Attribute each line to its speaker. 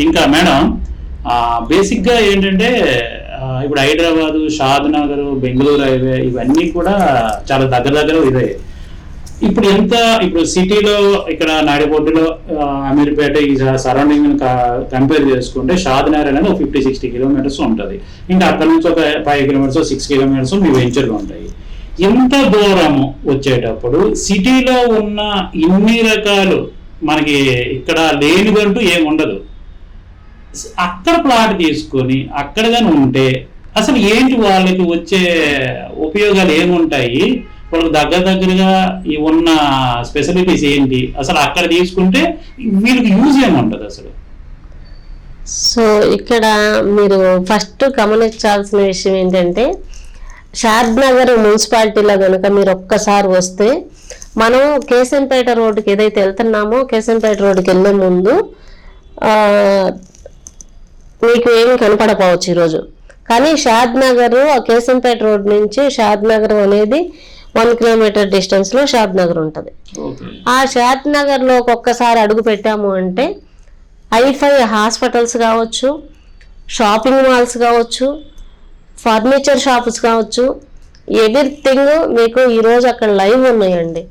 Speaker 1: ఇంకా మేడం బేసిక్గా ఏంటంటే ఇప్పుడు హైదరాబాదు, షాద్ నగర్, బెంగళూరు హైవే ఇవన్నీ కూడా చాలా దగ్గర ఇదే. ఇప్పుడు సిటీలో ఇక్కడ నాయుడుపేటలో, అమీర్పేట ఈ సరౌండింగ్ కంపేర్ చేసుకుంటే షాద్ నగర్ అనేది ఒక 50-60 కిలోమీటర్స్ ఉంటుంది. ఇంకా అక్కడ నుంచి ఒక 5 కిలోమీటర్స్ 6 కిలోమీటర్స్ మీ వెంచర్లు ఉంటాయి. ఇంత దూరం వచ్చేటప్పుడు సిటీలో ఉన్న ఇన్ని రకాలు మనకి ఇక్కడ లేనిదంటూ ఏమి ఉండదు. అక్కడ ప్లాట్ తీసుకొని అక్కడ కానీ ఉంటే అసలు ఏంటి వాళ్ళకి వచ్చే ఉపయోగాలు ఏముంటాయి, వాళ్ళకి దగ్గరగా ఉన్న స్పెసిలిటీస్ ఏంటి, అసలు అక్కడ తీసుకుంటే వీళ్ళకి యూజ్ ఏముంటుంది అసలు?
Speaker 2: సో ఇక్కడ మీరు ఫస్ట్ గమనించాల్సిన విషయం ఏంటంటే, షాద్ నగర్ మున్సిపాలిటీలో కనుక మీరు ఒక్కసారి వస్తే, మనం కేశంపేట రోడ్డుకి ఏదైతే వెళ్తున్నామో కేశంపేట రోడ్డుకి వెళ్ళే ముందు మీకు ఏమి కనపడపోవచ్చు ఈరోజు. కానీ షాద్ నగర్, కేశంపేట రోడ్ నుంచి షాద్ నగర్ అనేది 1 కిలోమీటర్ డిస్టెన్స్లో షాద్ నగర్ ఉంటుంది. ఆ షాద్ నగర్లో ఒక్కసారి అడుగు పెట్టాము అంటే ఐఫై హాస్పిటల్స్ కావచ్చు, షాపింగ్ మాల్స్ కావచ్చు, ఫర్నిచర్ షాప్స్ కావచ్చు, ఎవ్రీథింగ్ మీకు ఈరోజు అక్కడ లైవ్ ఉన్నాయండి.